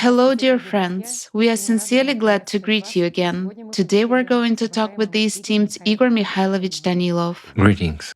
Hello, dear friends. We are sincerely glad to greet you again. Today we're going to talk with the esteemed Igor Mikhailovich Danilov. Greetings.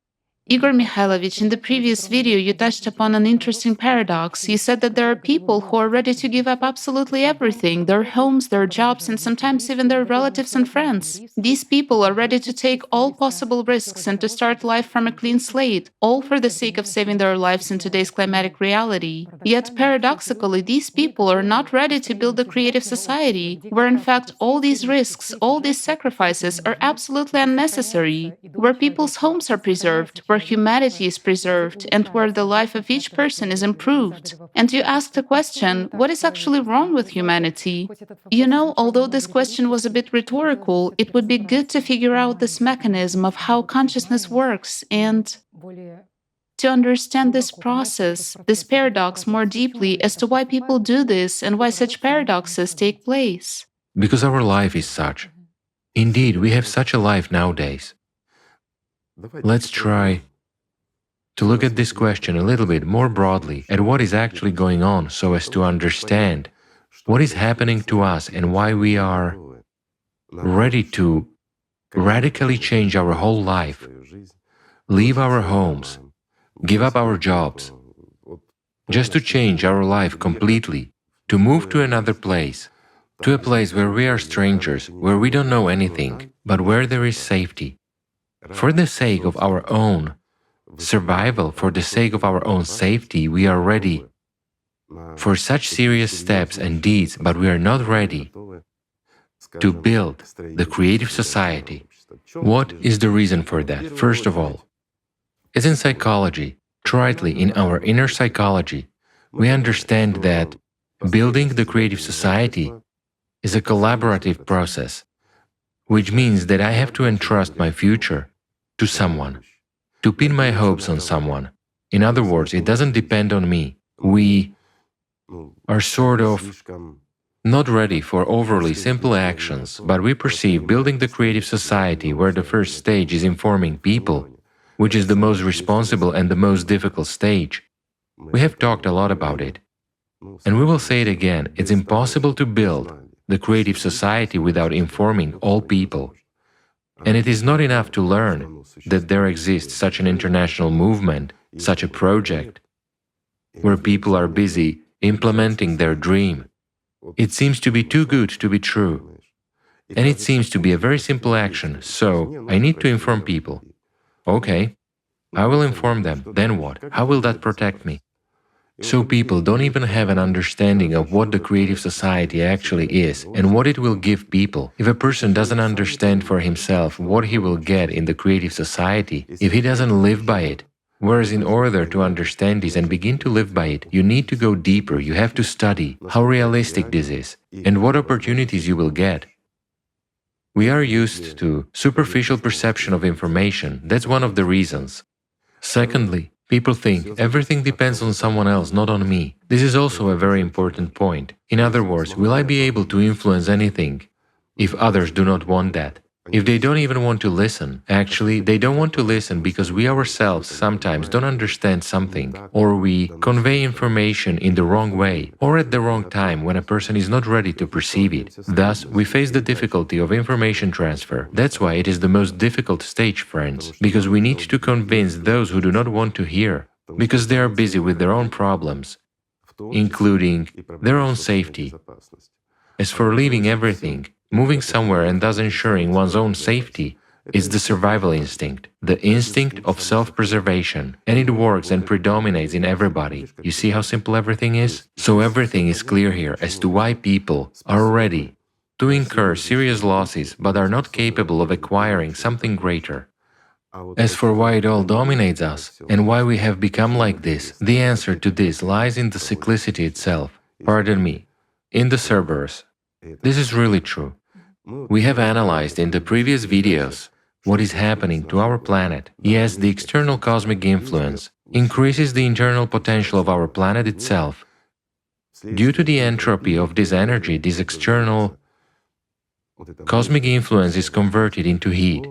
Igor Mikhailovich, in the previous video, you touched upon an interesting paradox. You said that there are people who are ready to give up absolutely everything, their homes, their jobs, and sometimes even their relatives and friends. These people are ready to take all possible risks and to start life from a clean slate, all for the sake of saving their lives in today's climatic reality. Yet, paradoxically, these people are not ready to build a creative society, where in fact all these risks, all these sacrifices are absolutely unnecessary, where people's homes are preserved, where humanity is preserved, and where the life of each person is improved. And you asked the question, what is actually wrong with humanity? Although this question was a bit rhetorical, it would be good to figure out this mechanism of how consciousness works and to understand this process, this paradox more deeply as to why people do this and why such paradoxes take place. Because our life is such. Indeed, we have such a life nowadays. Let's try to look at this question a little bit more broadly at what is actually going on so as to understand what is happening to us and why we are ready to radically change our whole life, leave our homes, give up our jobs, just to change our life completely, to move to another place, to a place where we are strangers, where we don't know anything, but where there is safety. For the sake of our own survival, for the sake of our own safety, we are ready for such serious steps and deeds, but we are not ready to build the creative society. What is the reason for that? First of all, as in psychology, tritely in our inner psychology, we understand that building the creative society is a collaborative process, which means that I have to entrust my future to someone, to pin my hopes on someone. In other words, it doesn't depend on me. We are sort of not ready for overly simple actions, but we perceive building the creative society where the first stage is informing people, which is the most responsible and the most difficult stage. We have talked a lot about it. And we will say it again, it's impossible to build the creative society without informing all people. And it is not enough to learn that there exists such an international movement, such a project, where people are busy implementing their dream. It seems to be too good to be true. And it seems to be a very simple action, so I need to inform people. Okay, I will inform them, then what? How will that protect me? So people don't even have an understanding of what the creative society actually is and what it will give people. If a person doesn't understand for himself what he will get in the creative society, if he doesn't live by it, whereas in order to understand this and begin to live by it, you need to go deeper, you have to study how realistic this is and what opportunities you will get. We are used to superficial perception of information, that's one of the reasons. Secondly, people think everything depends on someone else, not on me. This is also a very important point. In other words, will I be able to influence anything if others do not want that? If they don't even want to listen, actually, they don't want to listen because we ourselves sometimes don't understand something, or we convey information in the wrong way, or at the wrong time when a person is not ready to perceive it. Thus, we face the difficulty of information transfer. That's why it is the most difficult stage, friends, because we need to convince those who do not want to hear, because they are busy with their own problems, including their own safety. As for leaving everything, moving somewhere and thus ensuring one's own safety is the survival instinct, the instinct of self-preservation, and it works and predominates in everybody. You see how simple everything is? So everything is clear here as to why people are ready to incur serious losses but are not capable of acquiring something greater. As for why it all dominates us and why we have become like this, the answer to this lies in the cyclicity itself. Pardon me, in the Cerberus. This is really true. We have analyzed in the previous videos what is happening to our planet. Yes, the external cosmic influence increases the internal potential of our planet itself. Due to the entropy of this energy, this external cosmic influence is converted into heat.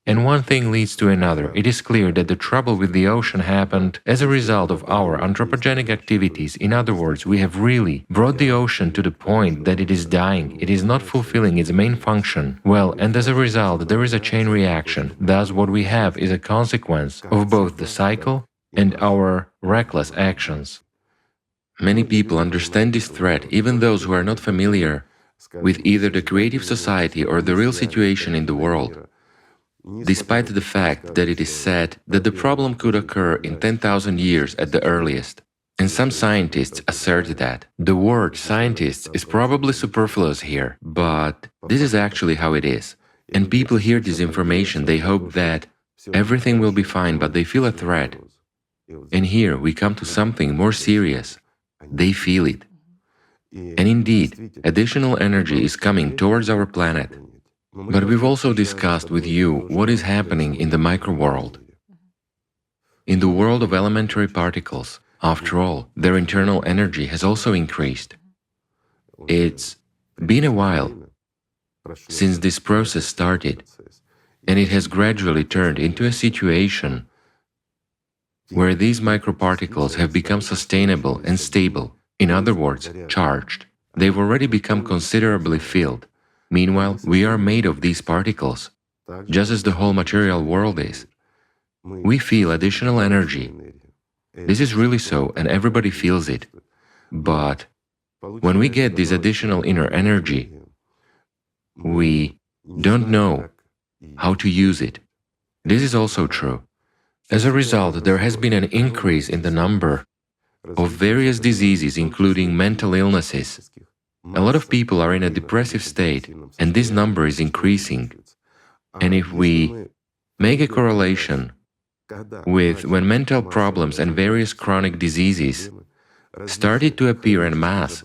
And one thing leads to another. It is clear that the trouble with the ocean happened as a result of our anthropogenic activities. In other words, we have really brought the ocean to the point that it is dying, it is not fulfilling its main function. Well, and as a result, there is a chain reaction. Thus, what we have is a consequence of both the cycle and our reckless actions. Many people understand this threat, even those who are not familiar with either the creative society or the real situation in the world, despite the fact that it is said that the problem could occur in 10,000 years at the earliest. And some scientists assert that. The word scientists is probably superfluous here, but this is actually how it is. And people hear this information, they hope that everything will be fine, but they feel a threat. And here we come to something more serious. They feel it. And indeed, additional energy is coming towards our planet. But we've also discussed with you what is happening in the micro world. In the world of elementary particles, after all, their internal energy has also increased. It's been a while since this process started, and it has gradually turned into a situation where these microparticles have become sustainable and stable, in other words, charged. They've already become considerably filled. Meanwhile, we are made of these particles, just as the whole material world is. We feel additional energy. This is really so, and everybody feels it. But when we get this additional inner energy, we don't know how to use it. This is also true. As a result, there has been an increase in the number of various diseases, including mental illnesses. A lot of people are in a depressive state, and this number is increasing. And if we make a correlation with when mental problems and various chronic diseases started to appear en masse,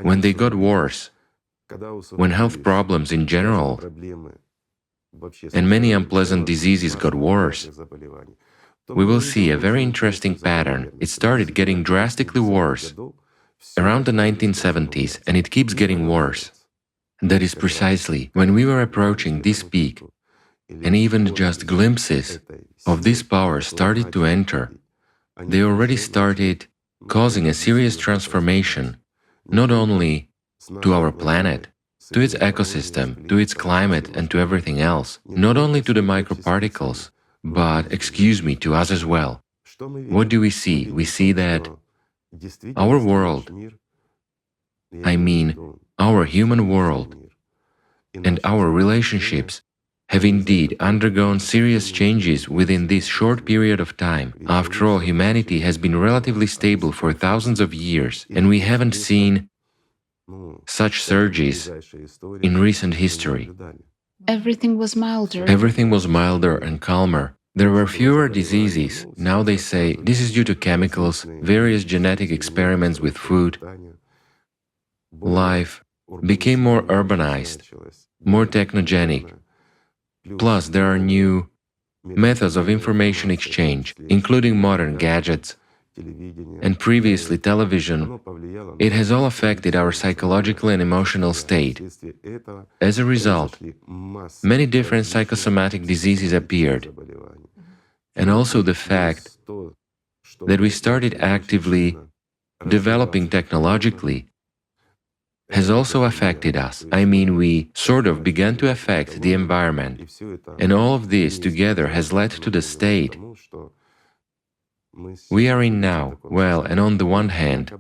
when they got worse, when health problems in general and many unpleasant diseases got worse, we will see a very interesting pattern. It started getting drastically worse around the 1970s, and it keeps getting worse. That is precisely when we were approaching this peak, and even just glimpses of this power started to enter. They already started causing a serious transformation, not only to our planet, to its ecosystem, to its climate, and to everything else, not only to the microparticles, but, excuse me, to us as well. What do we see? We see that our world, I mean, our human world, and our relationships have indeed undergone serious changes within this short period of time. After all, humanity has been relatively stable for thousands of years, and we haven't seen such surges in recent history. Everything was milder. Everything was milder and calmer. There were fewer diseases. Now they say this is due to chemicals, various genetic experiments with food. Life became more urbanized, more technogenic. Plus, there are new methods of information exchange, including modern gadgets, and previously television. It has all affected our psychological and emotional state. As a result, many different psychosomatic diseases appeared, and also the fact that we started actively developing technologically has also affected us. I mean, we sort of began to affect the environment, and all of this together has led to the state we are in now. Well, and on the one hand,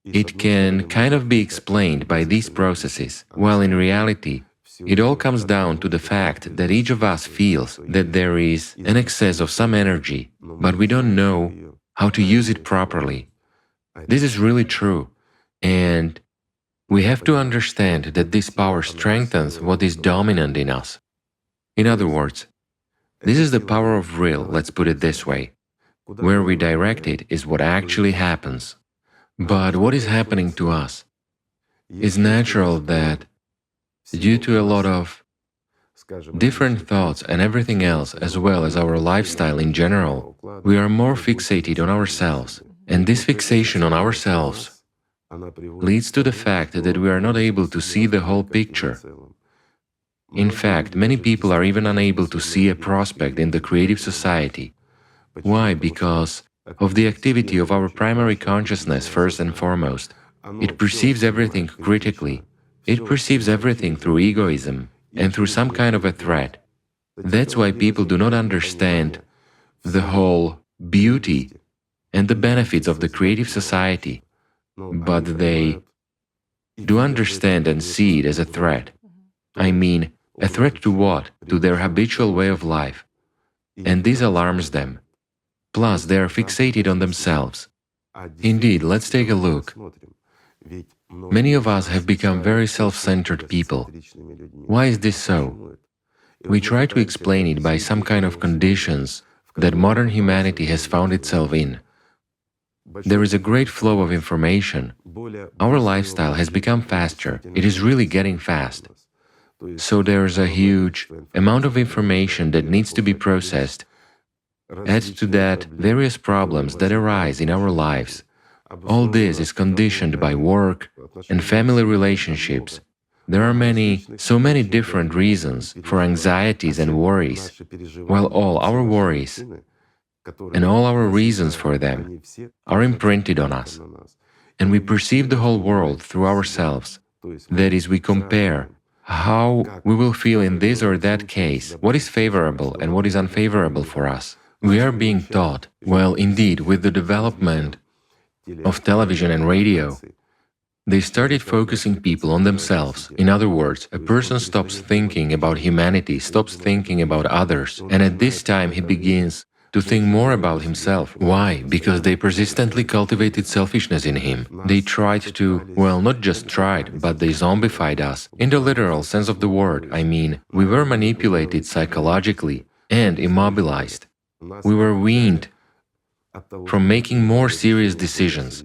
it can kind of be explained by these processes, while in reality, it all comes down to the fact that each of us feels that there is an excess of some energy, but we don't know how to use it properly. This is really true, and we have to understand that this power strengthens what is dominant in us. In other words, this is the power of will, let's put it this way. Where we direct it is what actually happens. But what is happening to us? It's natural that, due to a lot of different thoughts and everything else, as well as our lifestyle in general, we are more fixated on ourselves. And this fixation on ourselves leads to the fact that we are not able to see the whole picture. In fact, many people are even unable to see a prospect in the creative society. Why? Because of the activity of our primary consciousness first and foremost. It perceives everything critically. It perceives everything through egoism and through some kind of a threat. That's why people do not understand the whole beauty and the benefits of the creative society, but they do understand and see it as a threat. I mean, a threat to what? To their habitual way of life. And this alarms them. Plus, they are fixated on themselves. Indeed, let's take a look. Many of us have become very self-centered people. Why is this so? We try to explain it by some kind of conditions that modern humanity has found itself in. There is a great flow of information. Our lifestyle has become faster. It is really getting fast. So there is a huge amount of information that needs to be processed. Add to that various problems that arise in our lives. All this is conditioned by work and family relationships. There are so many different reasons for anxieties and worries, while all our worries and all our reasons for them are imprinted on us. And we perceive the whole world through ourselves. That is, we compare how we will feel in this or that case, what is favorable and what is unfavorable for us. We are being taught, well, indeed, with the development of television and radio, they started focusing people on themselves. In other words, a person stops thinking about humanity, stops thinking about others, and at this time he begins to think more about himself. Why? Because they persistently cultivated selfishness in him. They tried to, well, not just tried, but they zombified us. In the literal sense of the word, I mean, we were manipulated psychologically and immobilized. We were weaned from making more serious decisions,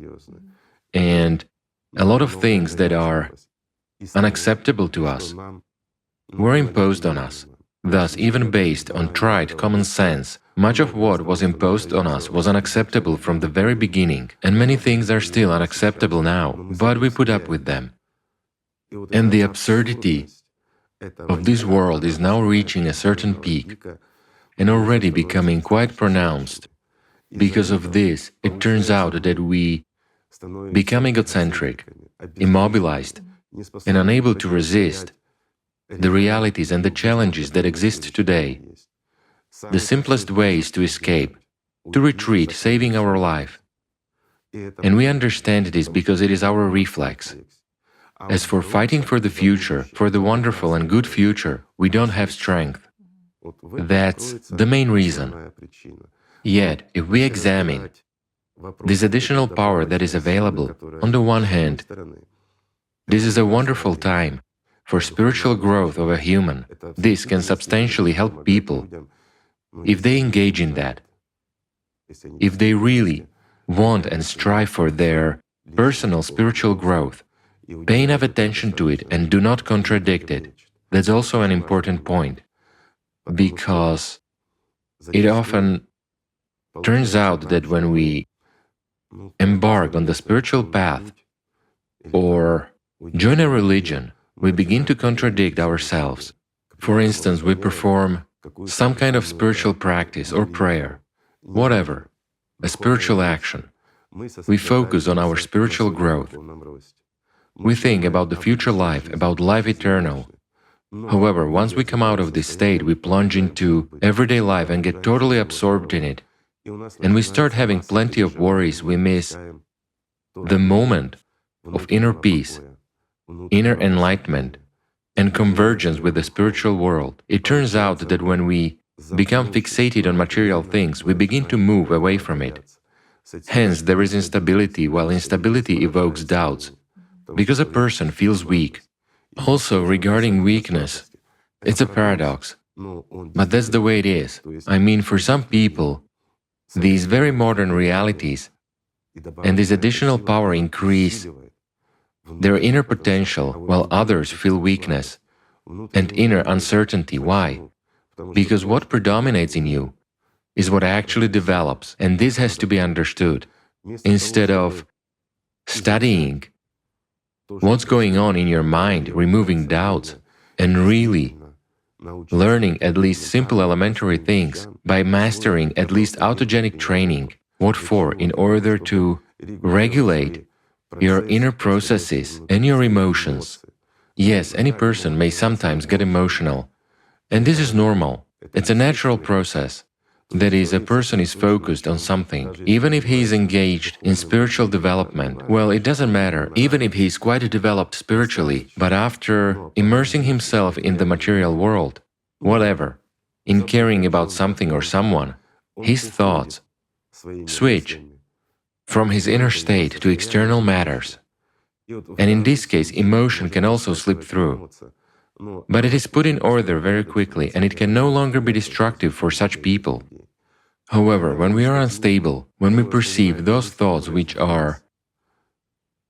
and a lot of things that are unacceptable to us were imposed on us. Thus, even based on tried common sense, much of what was imposed on us was unacceptable from the very beginning, and many things are still unacceptable now, but we put up with them. And the absurdity of this world is now reaching a certain peak and already becoming quite pronounced. Because of this, it turns out that we become egocentric, immobilized, and unable to resist the realities and the challenges that exist today. The simplest way is to escape, to retreat, saving our life. And we understand this because it is our reflex. As for fighting for the future, for the wonderful and good future, we don't have strength. That's the main reason. Yet, if we examine this additional power that is available, on the one hand, this is a wonderful time for spiritual growth of a human. This can substantially help people if they engage in that, if they really want and strive for their personal spiritual growth. Pay enough attention to it and do not contradict it. That's also an important point, because it often turns out that when we embark on the spiritual path or join a religion, we begin to contradict ourselves. For instance, we perform some kind of spiritual practice or prayer, whatever, a spiritual action. We focus on our spiritual growth. We think about the future life, about life eternal. However, once we come out of this state, we plunge into everyday life and get totally absorbed in it. And we start having plenty of worries. We miss the moment of inner peace, inner enlightenment, and convergence with the spiritual world. It turns out that when we become fixated on material things, we begin to move away from it. Hence, there is instability, while instability evokes doubts, because a person feels weak. Also, regarding weakness, it's a paradox, but that's the way it is. I mean, for some people, these very modern realities and this additional power increase their inner potential, while others feel weakness and inner uncertainty. Why? Because what predominates in you is what actually develops, and this has to be understood. Instead of studying what's going on in your mind, removing doubts, and really learning at least simple elementary things, by mastering at least autogenic training. What for? In order to regulate your inner processes and your emotions. Yes, any person may sometimes get emotional, and this is normal. It's a natural process. That is, a person is focused on something, even if he is engaged in spiritual development. Well, it doesn't matter, even if he is quite developed spiritually, but after immersing himself in the material world, whatever, in caring about something or someone, his thoughts switch from his inner state to external matters. And in this case, emotion can also slip through. But it is put in order very quickly, and it can no longer be destructive for such people. However, when we are unstable, when we perceive those thoughts which are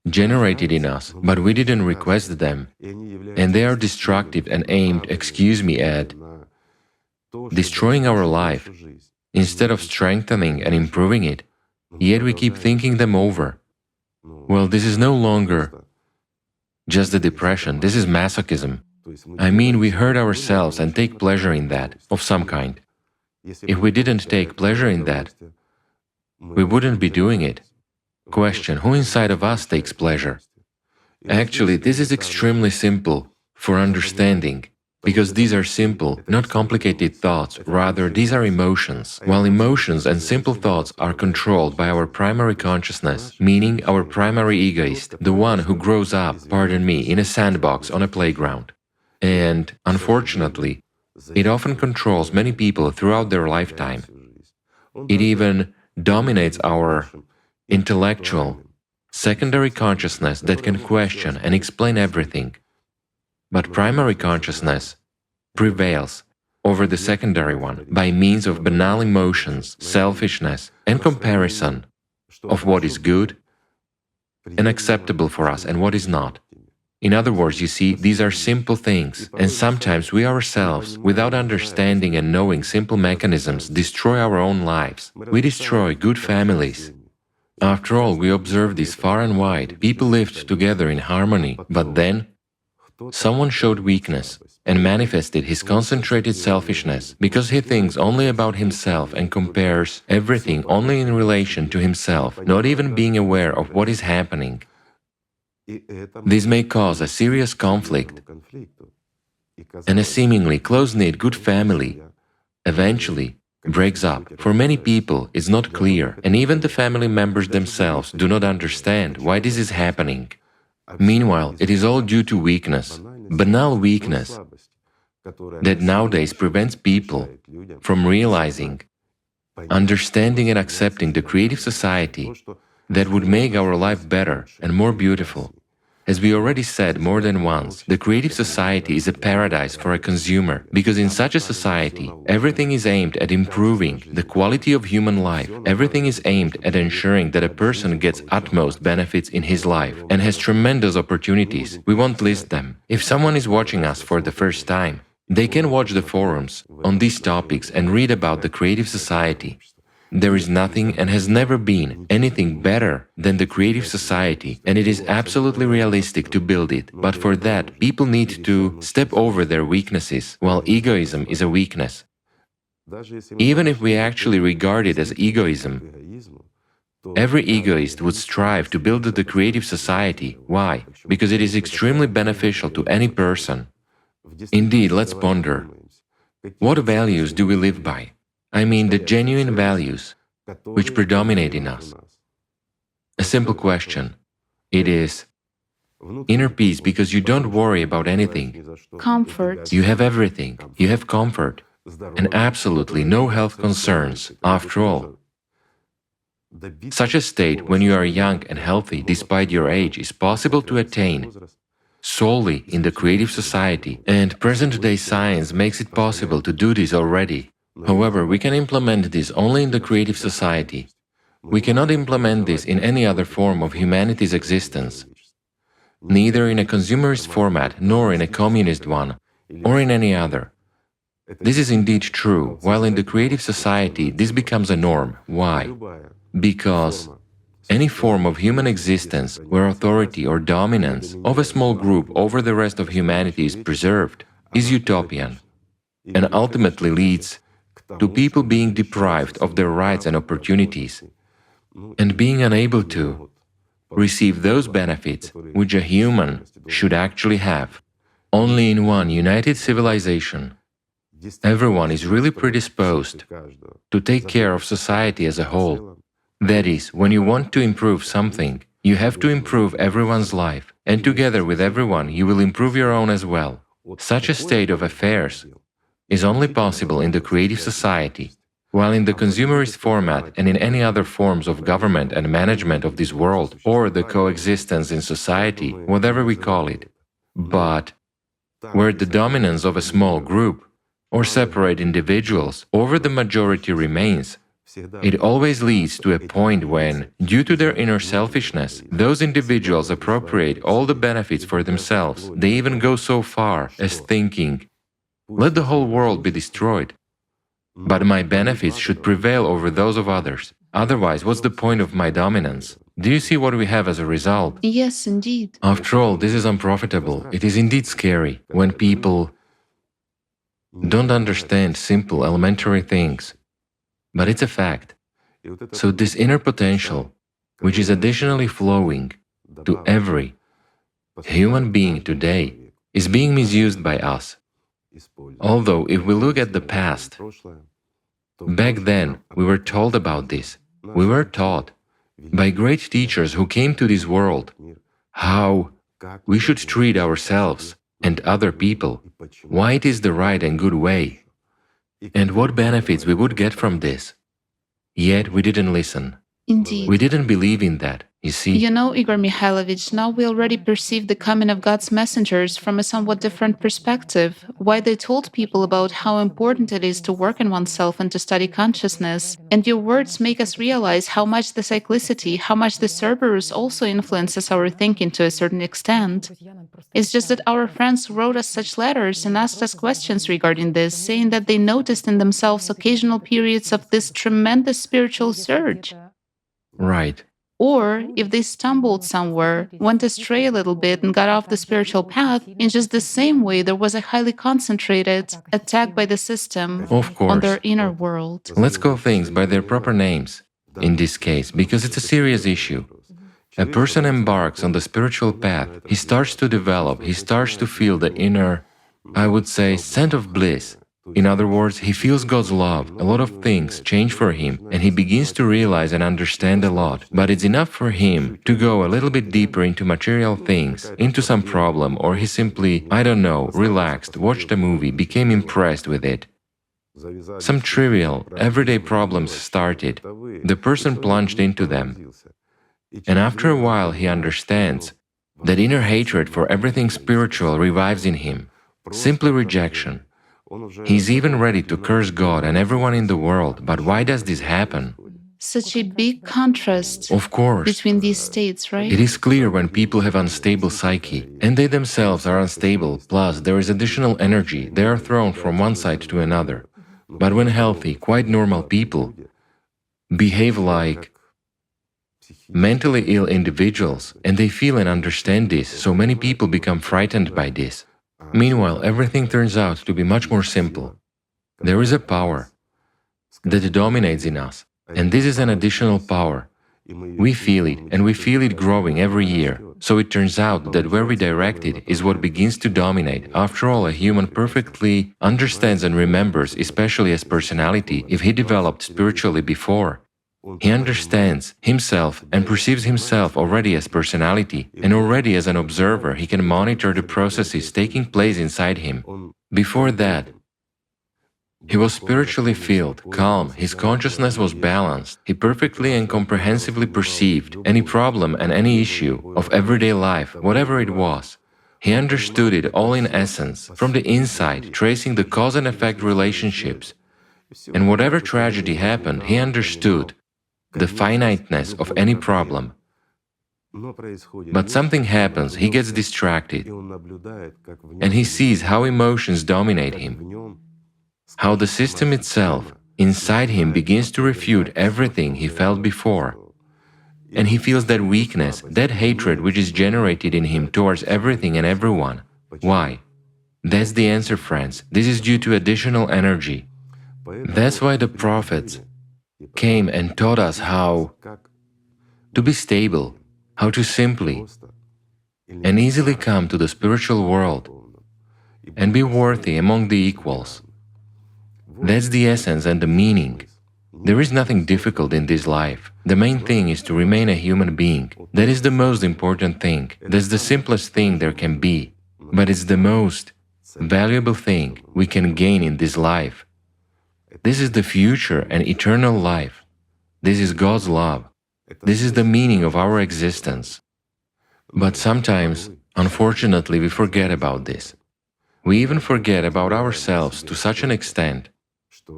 generated in us, but we didn't request them, and they are destructive and aimed, excuse me, at destroying our life, instead of strengthening and improving it, yet we keep thinking them over. Well, this is no longer just the depression, this is masochism. I mean, we hurt ourselves and take pleasure in that, of some kind. If we didn't take pleasure in that, we wouldn't be doing it. Question: who inside of us takes pleasure? Actually, this is extremely simple for understanding, because these are simple, not complicated thoughts, rather these are emotions. While emotions and simple thoughts are controlled by our primary consciousness, meaning our primary egoist, the one who grows up, pardon me, in a sandbox on a playground. And, unfortunately, it often controls many people throughout their lifetime. It even dominates our intellectual, secondary consciousness that can question and explain everything. But primary consciousness prevails over the secondary one by means of banal emotions, selfishness, and comparison of what is good and acceptable for us and what is not. In other words, you see, these are simple things, and sometimes we ourselves, without understanding and knowing simple mechanisms, destroy our own lives. We destroy good families. After all, we observe this far and wide. People lived together in harmony, but then someone showed weakness and manifested his concentrated selfishness because he thinks only about himself and compares everything only in relation to himself, not even being aware of what is happening. This may cause a serious conflict, and a seemingly close-knit good family eventually breaks up. For many people, it's not clear, and even the family members themselves do not understand why this is happening. Meanwhile, it is all due to weakness, banal weakness, that nowadays prevents people from realizing, understanding and accepting the creative society that would make our life better and more beautiful. As we already said more than once, the creative society is a paradise for a consumer, because in such a society, everything is aimed at improving the quality of human life, everything is aimed at ensuring that a person gets utmost benefits in his life and has tremendous opportunities. We won't list them. If someone is watching us for the first time, they can watch the forums on these topics and read about the creative society. There is nothing and has never been anything better than the creative society, and it is absolutely realistic to build it. But for that, people need to step over their weaknesses, while egoism is a weakness. Even if we actually regard it as egoism, every egoist would strive to build the creative society. Why? Because it is extremely beneficial to any person. Indeed, let's ponder. What values do we live by? I mean the genuine values which predominate in us. A simple question. It is inner peace because you don't worry about anything. Comfort. You have everything. You have comfort and absolutely no health concerns. After all, such a state when you are young and healthy despite your age is possible to attain solely in the creative society, and present-day science makes it possible to do this already. However, we can implement this only in the creative society. We cannot implement this in any other form of humanity's existence, neither in a consumerist format nor in a communist one, or in any other. This is indeed true, while in the creative society this becomes a norm. Why? Because any form of human existence where authority or dominance of a small group over the rest of humanity is preserved is utopian. and ultimately leads to people being deprived of their rights and opportunities and being unable to receive those benefits which a human should actually have. Only in one united civilization, everyone is really predisposed to take care of society as a whole. That is, when you want to improve something, you have to improve everyone's life, and together with everyone you will improve your own as well. Such a state of affairs is only possible in the creative society, while in the consumerist format and in any other forms of government and management of this world, or the coexistence in society, whatever we call it. But where the dominance of a small group or separate individuals over the majority remains, it always leads to a point when, due to their inner selfishness, those individuals appropriate all the benefits for themselves. They even go so far as thinking, "Let the whole world be destroyed, but my benefits should prevail over those of others. Otherwise, what's the point of my dominance?" Do you see what we have as a result? Yes, indeed. After all, this is unprofitable. It is indeed scary when people don't understand simple, elementary things. But it's a fact. So this inner potential, which is additionally flowing to every human being today, is being misused by us. Although, if we look at the past, back then we were told about this. We were taught by great teachers who came to this world how we should treat ourselves and other people, why it is the right and good way, and what benefits we would get from this. Yet we didn't listen. Indeed. We didn't believe in that, you see. You know, Igor Mikhailovich, now we already perceive the coming of God's messengers from a somewhat different perspective. Why they told people about how important it is to work on oneself and to study consciousness. And your words make us realize how much the cyclicity, how much the Cerberus also influences our thinking to a certain extent. It's just that our friends wrote us such letters and asked us questions regarding this, saying that they noticed in themselves occasional periods of this tremendous spiritual surge. Right. Or if they stumbled somewhere, went astray a little bit and got off the spiritual path, in just the same way there was a highly concentrated attack by the system Of course. on their inner world. Let's call things by their proper names in this case, because it's a serious issue. A person embarks on the spiritual path, he starts to develop, he starts to feel the inner, I would say, scent of bliss. In other words, he feels God's love, a lot of things change for him, and he begins to realize and understand a lot. But it's enough for him to go a little bit deeper into material things, into some problem, or he simply, I don't know, relaxed, watched a movie, became impressed with it. Some trivial, everyday problems started. The person plunged into them. And after a while he understands that inner hatred for everything spiritual revives in him. Simply rejection. He's even ready to curse God and everyone in the world, but why does this happen? Such a big contrast Of course. between these states, right? It is clear when people have unstable psyche, and they themselves are unstable, plus there is additional energy, they are thrown from one side to another. But when healthy, quite normal people behave like mentally ill individuals, and they feel and understand this, so many people become frightened by this. Meanwhile, everything turns out to be much more simple. There is a power that dominates in us, and this is an additional power. We feel it, and we feel it growing every year. So it turns out that where we direct it is what begins to dominate. After all, a human perfectly understands and remembers, especially as personality, if he developed spiritually before. He understands himself and perceives himself already as personality, and already as an observer he can monitor the processes taking place inside him. Before that, he was spiritually filled, calm, his consciousness was balanced, he perfectly and comprehensively perceived any problem and any issue of everyday life, whatever it was. He understood it all in essence, from the inside, tracing the cause and effect relationships. And whatever tragedy happened, he understood the finiteness of any problem. But something happens, he gets distracted, and he sees how emotions dominate him, how the system itself, inside him, begins to refute everything he felt before. And he feels that weakness, that hatred which is generated in him towards everything and everyone. Why? That's the answer, friends. This is due to additional energy. That's why the prophets came and taught us how to be stable, how to simply and easily come to the spiritual world and be worthy among the equals. That's the essence and the meaning. There is nothing difficult in this life. The main thing is to remain a human being. That is the most important thing. That's the simplest thing there can be. But it's the most valuable thing we can gain in this life. This is the future and eternal life. This is God's love. This is the meaning of our existence. But sometimes, unfortunately, we forget about this. We even forget about ourselves to such an extent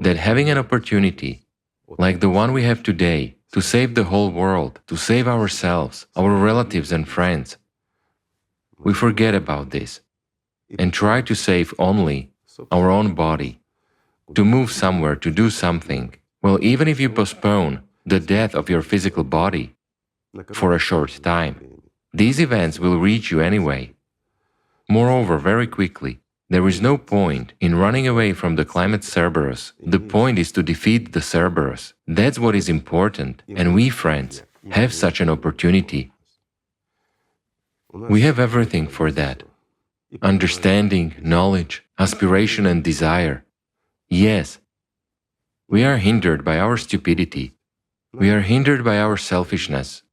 that having an opportunity like the one we have today to save the whole world, to save ourselves, our relatives and friends, we forget about this and try to save only our own body, to move somewhere, to do something. Well, even if you postpone the death of your physical body for a short time, these events will reach you anyway. Moreover, very quickly, there is no point in running away from the climate Cerberus. The point is to defeat the Cerberus. That's what is important, and we, friends, have such an opportunity. We have everything for that. Understanding, knowledge, aspiration and desire. Yes, we are hindered by our stupidity. We are hindered by our selfishness.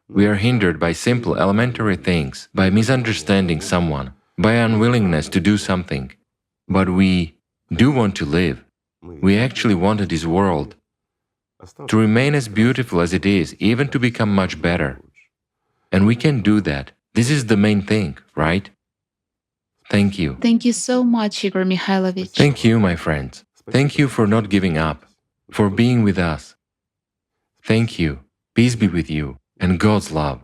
We are hindered by simple elementary things, by misunderstanding someone, by unwillingness to do something. But we do want to live. We actually wanted this world to remain as beautiful as it is, even to become much better. And we can do that. This is the main thing, right? Thank you. Thank you so much, Igor Mikhailovich. Thank you, my friends. Thank you for not giving up, for being with us. Thank you. Peace be with you, and God's love.